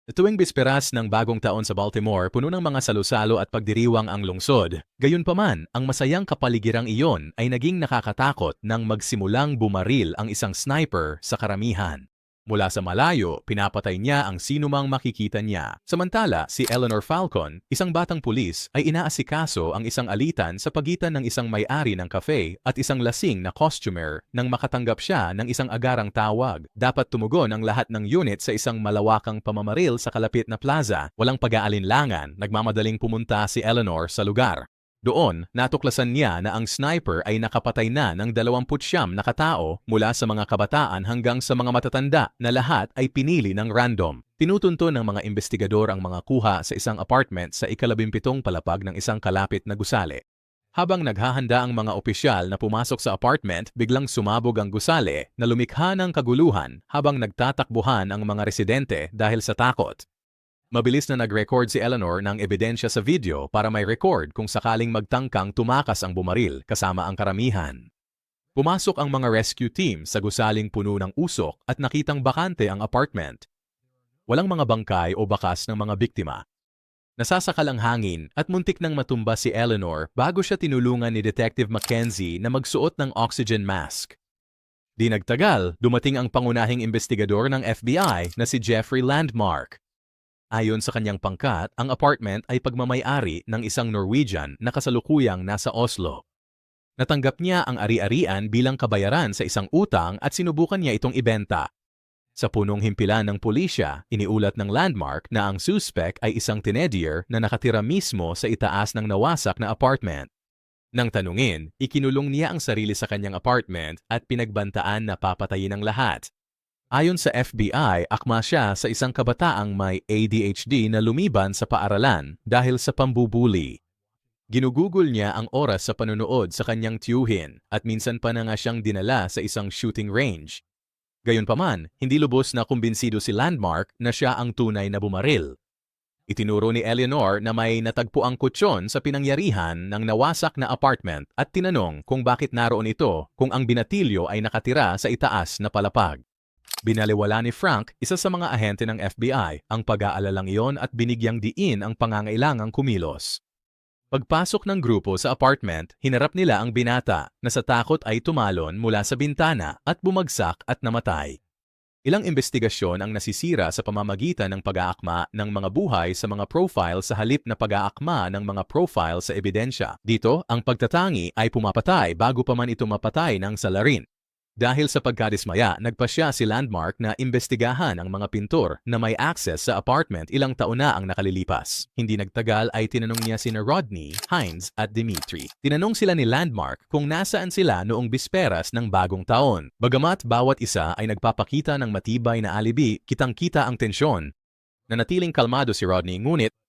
Tuwing bisperas ng bagong taon sa Baltimore, puno ng mga salusalo at pagdiriwang ang lungsod. Gayunpaman, ang masayang kapaligirang iyon ay naging nakakatakot nang magsimulang bumaril ang isang sniper sa karamihan. Mula sa malayo, pinapatay niya ang sinumang makikita niya. Samantala, si Eleanor Falcon, isang batang pulis, ay inaasikaso ang isang alitan sa pagitan ng isang may-ari ng cafe at isang lasing na costumer nang makatanggap siya ng isang agarang tawag. Dapat tumugon ang lahat ng unit sa isang malawakang pamamaril sa kalapit na plaza. Walang pag-aalinlangan, nagmamadaling pumunta si Eleanor sa lugar. Doon, natuklasan niya na ang sniper ay nakapatay na ng 29 na katao mula sa mga kabataan hanggang sa mga matatanda na lahat ay pinili ng random. Tinutunto ng mga investigador ang mga kuha sa isang apartment sa ika-17 palapag ng isang kalapit na gusali. Habang naghahanda ang mga opisyal na pumasok sa apartment, biglang sumabog ang gusali na lumikha ng kaguluhan habang nagtatakbuhan ang mga residente dahil sa takot. Mabilis na nag-record si Eleanor ng ebidensya sa video para may record kung sakaling magtangkang tumakas ang bumaril kasama ang karamihan. Pumasok ang mga rescue team sa gusaling puno ng usok at nakitang bakante ang apartment. Walang mga bangkay o bakas ng mga biktima. Nasasakal ang hangin at muntik nang matumba si Eleanor bago siya tinulungan ni Detective Mackenzie na magsuot ng oxygen mask. Di nagtagal, dumating ang pangunahing investigador ng FBI na si Jeffrey Landmark. Ayon sa kanyang pangkat, ang apartment ay pagmamay-ari ng isang Norwegian na kasalukuyang nasa Oslo. Natanggap niya ang ari-arian bilang kabayaran sa isang utang at sinubukan niya itong ibenta. Sa punong himpilan ng pulisya, iniulat ng Landmark na ang suspect ay isang teenager na nakatira mismo sa itaas ng nawasak na apartment. Nang tanungin, ikinulong niya ang sarili sa kanyang apartment at pinagbantaan na papatayin ang lahat. Ayon sa FBI, akma siya sa isang kabataang may ADHD na lumiban sa paaralan dahil sa pambubuli. Ginugugol niya ang oras sa panonood sa kanyang tiyuhin at minsan pa na nga siyang dinala sa isang shooting range. Gayunpaman, hindi lubos na kumbinsido si Landmark na siya ang tunay na bumaril. Itinuro ni Eleanor na may natagpuang kutsyon sa pinangyarihan ng nawasak na apartment at tinanong kung bakit naroon ito kung ang binatilyo ay nakatira sa itaas na palapag. Binaliwala ni Frank, isa sa mga ahente ng FBI, ang pag-aalalang iyon at binigyang diin ang pangangailangang kumilos. Pagpasok ng grupo sa apartment, hinarap nila ang binata na sa takot ay tumalon mula sa bintana at bumagsak at namatay. Ilang investigasyon ang nasisira sa pamamagitan ng pag-aakma ng mga buhay sa mga profile sa halip na pag-aakma ng mga profile sa ebidensya. Dito, ang pagtatangi ay pumapatay bago pa man ito mapatay ng salarin. Dahil sa pagkadismaya, nagpasya si Landmark na imbestigahan ang mga pintor na may access sa apartment ilang taon na ang nakalilipas. Hindi nagtagal ay tinanong niya sina Rodney, Hines at Dimitri. Tinanong sila ni Landmark kung nasaan sila noong bisperas ng bagong taon. Bagamat bawat isa ay nagpapakita ng matibay na alibi, kitang-kita ang tensyon. Nanatiling kalmado si Rodney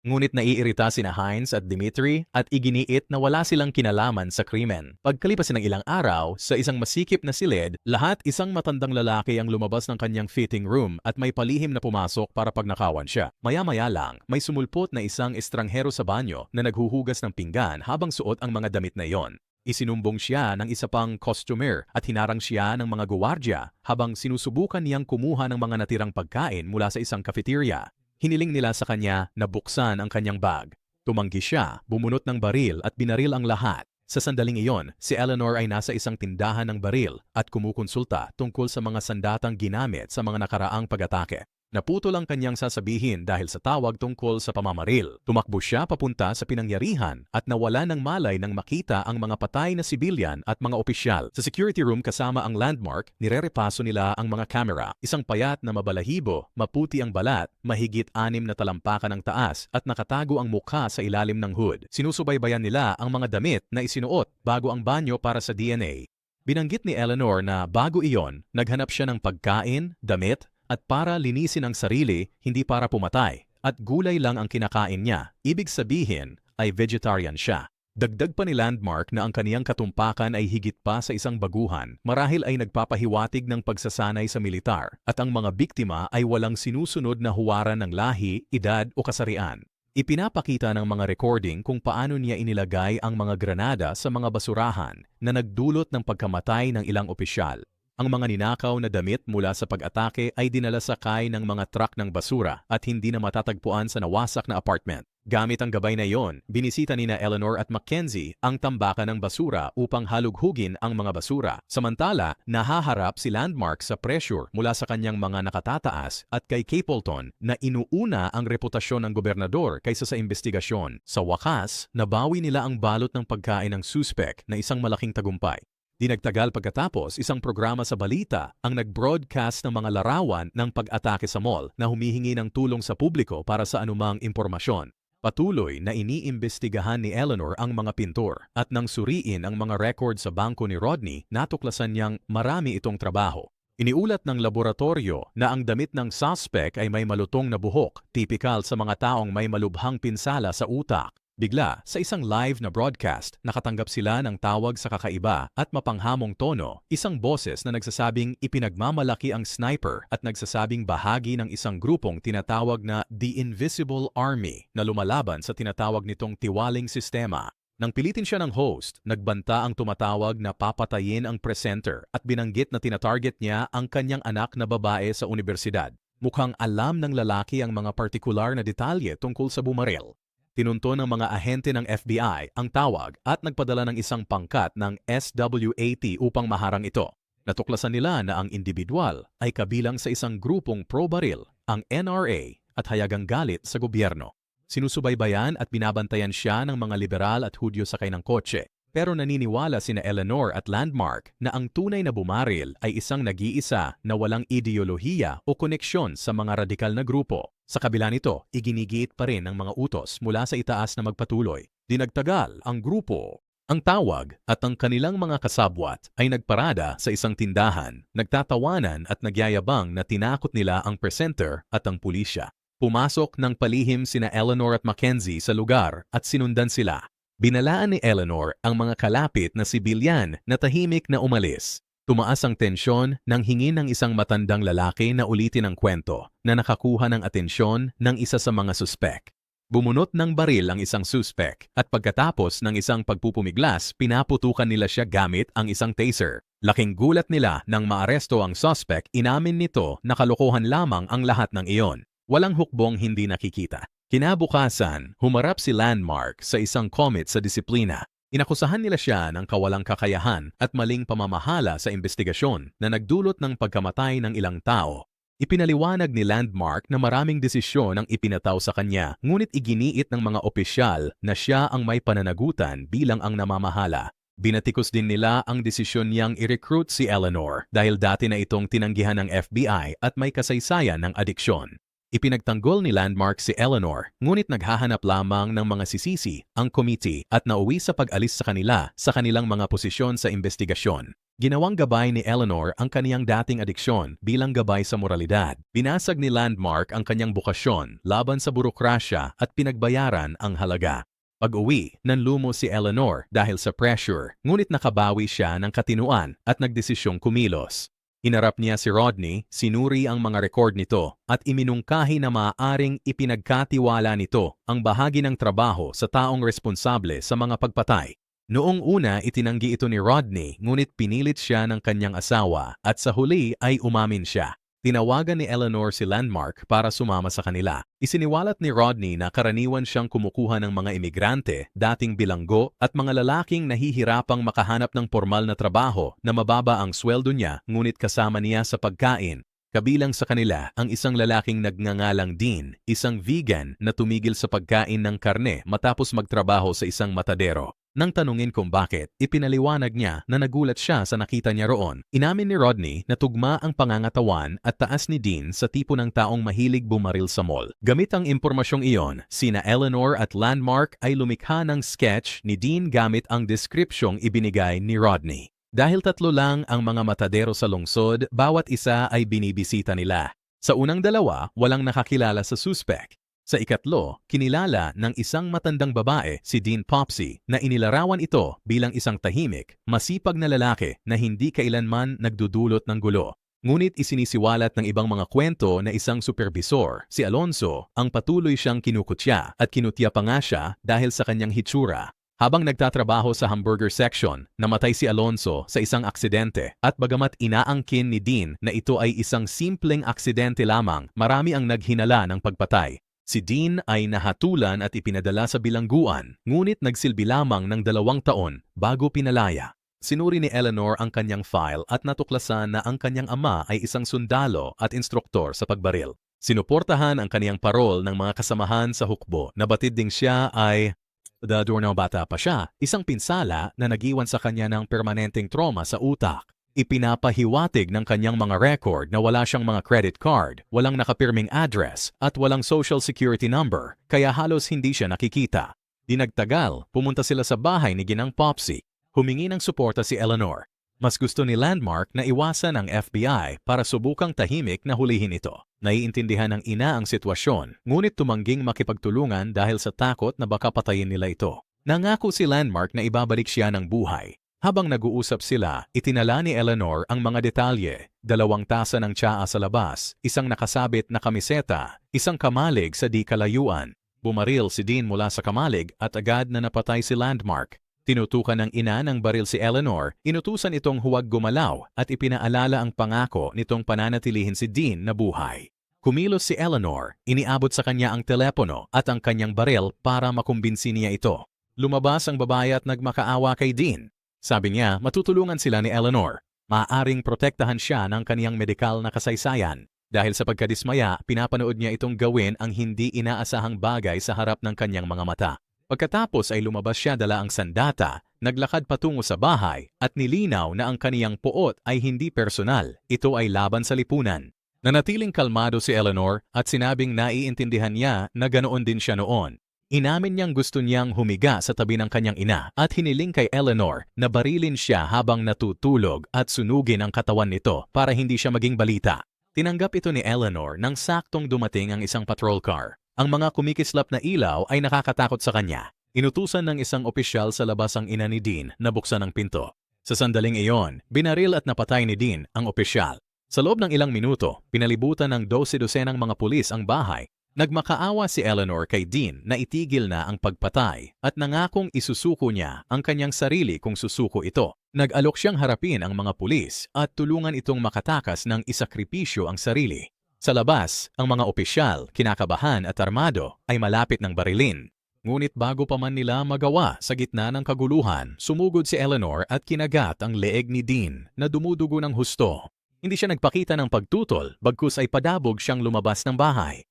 ngunit naiirita sina Hines at Dimitri at iginiit na wala silang kinalaman sa krimen. Pagkalipas ng ilang araw, sa isang masikip na silid, lahat isang matandang lalaki ang lumabas ng kanyang fitting room at may palihim na pumasok para pagnakawan siya. Maya-maya lang, may sumulpot na isang estranghero sa banyo na naghuhugas ng pinggan habang suot ang mga damit na iyon. Isinumbong siya ng isa pang costumer at hinarang siya ng mga guwardya habang sinusubukan niyang kumuha ng mga natirang pagkain mula sa isang cafeteria. Hiniling nila sa kanya na buksan ang kanyang bag. Tumanggi siya, bumunot ng baril at binaril ang lahat. Sa sandaling iyon, si Eleanor ay nasa isang tindahan ng baril at kumukonsulta tungkol sa mga sandatang ginamit sa mga nakaraang pag-atake. Naputol ang kanyang sasabihin dahil sa tawag tungkol sa pamamaril. Tumakbo siya papunta sa pinangyarihan at nawala ng malay nang makita ang mga patay na sibilyan at mga opisyal. Sa security room kasama ang Landmark, nirerepaso nila ang mga kamera. Isang payat na mabalahibo, maputi ang balat, mahigit 6 na talampakan ng taas at nakatago ang mukha sa ilalim ng hood. Sinusubaybayan nila ang mga damit na isinuot bago ang banyo para sa DNA. Binanggit ni Eleanor na bago iyon, naghanap siya ng pagkain, damit, at para linisin ang sarili, hindi para pumatay, at gulay lang ang kinakain niya. Ibig sabihin ay vegetarian siya. Dagdag pa ni Landmark na ang kaniyang katumpakan ay higit pa sa isang baguhan, marahil ay nagpapahiwatig ng pagsasanay sa militar, at ang mga biktima ay walang sinusunod na huwaran ng lahi, edad o kasarian. Ipinapakita ng mga recording kung paano niya inilagay ang mga granada sa mga basurahan na nagdulot ng pagkamatay ng ilang opisyal. Ang mga ninakaw na damit mula sa pag-atake ay dinala sakay ng mga truck ng basura at hindi na matatagpuan sa nawasak na apartment. Gamit ang gabay na iyon, binisita nina Eleanor at Mackenzie ang tambakan ng basura upang halughugin ang mga basura. Samantala, nahaharap si Landmark sa pressure mula sa kanyang mga nakatataas at kay Capleton na inuuna ang reputasyon ng gobernador kaysa sa investigasyon. Sa wakas, nabawi nila ang balot ng pagkain ng suspect na isang malaking tagumpay. Di nagtagal pagkatapos, isang programa sa balita ang nag-broadcast ng mga larawan ng pag-atake sa mall na humihingi ng tulong sa publiko para sa anumang impormasyon. Patuloy na iniimbestigahan ni Eleanor ang mga pintor at nang suriin ang mga record sa bangko ni Rodney, natuklasan niyang marami itong trabaho. Iniulat ng laboratorio na ang damit ng suspect ay may malutong na buhok, tipikal sa mga taong may malubhang pinsala sa utak. Bigla, sa isang live na broadcast, nakatanggap sila ng tawag sa kakaiba at mapanghamong tono, isang boses na nagsasabing ipinagmamalaki ang sniper at nagsasabing bahagi ng isang grupong tinatawag na The Invisible Army na lumalaban sa tinatawag nitong tiwaling sistema. Nang pilitin siya ng host, nagbanta ang tumatawag na papatayin ang presenter at binanggit na tinatarget niya ang kanyang anak na babae sa universidad. Mukhang alam ng lalaki ang mga partikular na detalye tungkol sa bumaril. Tinunto ng mga ahente ng FBI ang tawag at nagpadala ng isang pangkat ng SWAT upang maharang ito. Natuklasan nila na ang individual ay kabilang sa isang grupong pro-baril, ang NRA, at hayagang galit sa gobyerno. Sinusubaybayan at binabantayan siya ng mga liberal at Hudyo sakay ng kotse. Pero naniniwala sina Eleanor at Landmark na ang tunay na bumaril ay isang nag-iisa na walang ideolohiya o koneksyon sa mga radikal na grupo. Sa kabila nito, iginigiit pa rin ang mga utos mula sa itaas na magpatuloy. Di nagtagal ang grupo. Ang tawag at ang kanilang mga kasabwat ay nagparada sa isang tindahan, nagtatawanan at nagyayabang na tinakot nila ang presenter at ang pulisya. Pumasok ng palihim sina Eleanor at Mackenzie sa lugar at sinundan sila. Binalaan ni Eleanor ang mga kalapit na sibilyan na tahimik na umalis. Tumaas ang tensyon nang hingin ng isang matandang lalaki na ulitin ang kwento na nakakuha ng atensyon ng isa sa mga suspek. Bumunot ng baril ang isang suspek at pagkatapos ng isang pagpupumiglas, pinaputukan nila siya gamit ang isang taser. Laking gulat nila nang maaresto ang suspek, inamin nito na kalokohan lamang ang lahat ng iyon. Walang hukbong hindi nakikita. Kinabukasan, humarap si Landmark sa isang komite sa disiplina. Inakusahan nila siya ng kawalang kakayahan at maling pamamahala sa investigasyon na nagdulot ng pagkamatay ng ilang tao. Ipinaliwanag ni Landmark na maraming desisyon ang ipinataw sa kanya, ngunit iginiit ng mga opisyal na siya ang may pananagutan bilang ang namamahala. Binatikos din nila ang desisyon niyang i-recruit si Eleanor dahil dati na itong tinanggihan ng FBI at may kasaysayan ng adiksyon. Ipinagtanggol ni Landmark si Eleanor, ngunit naghahanap lamang ng mga sisisi ang committee at nauwi sa pag-alis sa kanila sa kanilang mga posisyon sa investigasyon. Ginawang gabay ni Eleanor ang kaniyang dating adiksyon bilang gabay sa moralidad. Binasag ni Landmark ang kanyang bukasyon laban sa burokrasya at pinagbayaran ang halaga. Pag-uwi, nanlumo si Eleanor dahil sa pressure, ngunit nakabawi siya ng katinuan at nagdesisyong kumilos. Hinarap niya si Rodney, sinuri ang mga record nito at iminungkahi na maaaring ipinagkatiwala nito ang bahagi ng trabaho sa taong responsable sa mga pagpatay. Noong una itinanggi ito ni Rodney, ngunit pinilit siya ng kanyang asawa at sa huli ay umamin siya. Tinawagan ni Eleanor si Landmark para sumama sa kanila. Isiniwalat ni Rodney na karaniwan siyang kumukuha ng mga imigrante, dating bilanggo at mga lalaking nahihirapang makahanap ng formal na trabaho na mababa ang sweldo niya ngunit kasama niya sa pagkain. Kabilang sa kanila ang isang lalaking nagngangalang Dean, isang vegan na tumigil sa pagkain ng karne matapos magtrabaho sa isang matadero. Nang tanungin kung bakit, ipinaliwanag niya na nagulat siya sa nakita niya roon. Inamin ni Rodney na tugma ang pangangatawan at taas ni Dean sa tipo ng taong mahilig bumaril sa mall. Gamit ang impormasyong iyon, sina Eleanor at Landmark ay lumikha ng sketch ni Dean gamit ang deskripsyong ibinigay ni Rodney. Dahil 3 lang ang mga matadero sa lungsod, bawat isa ay binibisita nila. Sa unang 2, walang nakakilala sa suspect. Sa ikatlo, kinilala ng isang matandang babae, si Dean Popsy, na inilarawan ito bilang isang tahimik, masipag na lalaki na hindi kailanman nagdudulot ng gulo. Ngunit isinisiwalat ng ibang mga kwento na isang supervisor, si Alonzo, ang patuloy siyang kinukutya at kinutya pa nga siya dahil sa kanyang hitsura. Habang nagtatrabaho sa hamburger section, namatay si Alonzo sa isang aksidente at bagamat inaangkin ni Dean na ito ay isang simpleng aksidente lamang, marami ang naghinala ng pagpatay. Si Dean ay nahatulan at ipinadala sa bilangguan, ngunit nagsilbi lamang ng 2 taon bago pinalaya. Sinuri ni Eleanor ang kanyang file at natuklasan na ang kanyang ama ay isang sundalo at instruktor sa pagbaril. Sinuportahan ang kaniyang parol ng mga kasamahan sa hukbo na batid ding siya ay dador bata pa siya, isang pinsala na nagiwan sa kanya ng permanenteng trauma sa utak. Ipinapahiwatig ng kanyang mga record na wala siyang mga credit card, walang nakapirming address, at walang social security number, kaya halos hindi siya nakikita. Di nagtagal, pumunta sila sa bahay ni Ginang Popsy. Humingi ng suporta si Eleanor. Mas gusto ni Landmark na iwasan ang FBI para subukang tahimik na hulihin ito. Naiintindihan ng ina ang sitwasyon, ngunit tumangging makipagtulungan dahil sa takot na baka patayin nila ito. Nangako si Landmark na ibabalik siya ng buhay. Habang nag-uusap sila, itinala ni Eleanor ang mga detalye, 2 tasa ng tsaa sa labas, isang nakasabit na kamiseta, isang kamalig sa di kalayuan. Bumaril si Dean mula sa kamalig at agad na napatay si Landmark. Tinutukan ng ina ng baril si Eleanor, inutusan itong huwag gumalaw at ipinaalala ang pangako nitong pananatilihin si Dean na buhay. Kumilos si Eleanor, iniabot sa kanya ang telepono at ang kanyang baril para makumbinsi niya ito. Lumabas ang babae at nagmakaawa kay Dean. Sabi niya, matutulungan sila ni Eleanor. Maaaring protektahan siya ng kaniyang medikal na kasaysayan. Dahil sa pagkadismaya, pinapanood niya itong gawin ang hindi inaasahang bagay sa harap ng kanyang mga mata. Pagkatapos ay lumabas siya dala ang sandata, naglakad patungo sa bahay at nilinaw na ang kaniyang puot ay hindi personal. Ito ay laban sa lipunan. Nanatiling kalmado si Eleanor at sinabing naiintindihan niya na ganoon din siya noon. Inamin niyang gusto niyang humiga sa tabi ng kanyang ina at hiniling kay Eleanor na barilin siya habang natutulog at sunugin ang katawan nito para hindi siya maging balita. Tinanggap ito ni Eleanor nang saktong dumating ang isang patrol car. Ang mga kumikislap na ilaw ay nakakatakot sa kanya. Inutusan ng isang opisyal sa labas ang ina ni Dean na buksan ang pinto. Sa sandaling iyon, binaril at napatay ni Dean ang opisyal. Sa loob ng ilang minuto, pinalibutan ng 12 mga pulis ang bahay. Nagmakaawa si Eleanor kay Dean na itigil na ang pagpatay at nangakong isusuko niya ang kanyang sarili kung susuko ito. Nag-alok siyang harapin ang mga pulis at tulungan itong makatakas ng isakripisyo ang sarili. Sa labas, ang mga opisyal, kinakabahan at armado ay malapit ng barilin. Ngunit bago pa man nila magawa sa gitna ng kaguluhan, sumugod si Eleanor at kinagat ang leeg ni Dean na dumudugo ng husto. Hindi siya nagpakita ng pagtutol, bagkus ay padabog siyang lumabas ng bahay.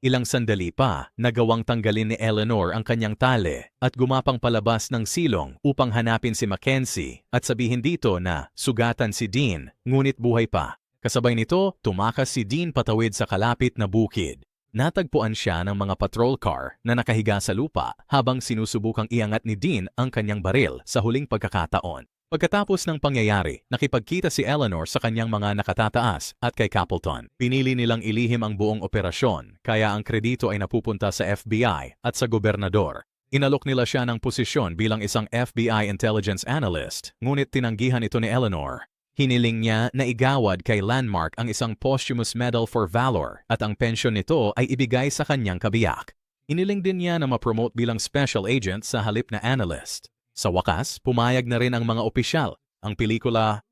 Ilang sandali pa, nagawang tanggalin ni Eleanor ang kanyang tali at gumapang palabas ng silong upang hanapin si Mackenzie at sabihin dito na sugatan si Dean, ngunit buhay pa. Kasabay nito, tumakas si Dean patawid sa kalapit na bukid. Natagpuan siya ng mga patrol car na nakahiga sa lupa habang sinusubukang iangat ni Dean ang kanyang baril sa huling pagkakataon. Pagkatapos ng pangyayari, nakipagkita si Eleanor sa kanyang mga nakatataas at kay Capleton. Pinili nilang ilihim ang buong operasyon, kaya ang kredito ay napupunta sa FBI at sa gobernador. Inalok nila siya ng posisyon bilang isang FBI intelligence analyst, ngunit tinanggihan ito ni Eleanor. Hiniling niya na igawad kay Landmark ang isang posthumous medal for valor at ang pensyon nito ay ibigay sa kanyang kabiyak. Iniling din niya na ma-promote bilang special agent sa halip na analyst. Sa wakas, pumayag na rin ang mga opisyal. Ang pelikula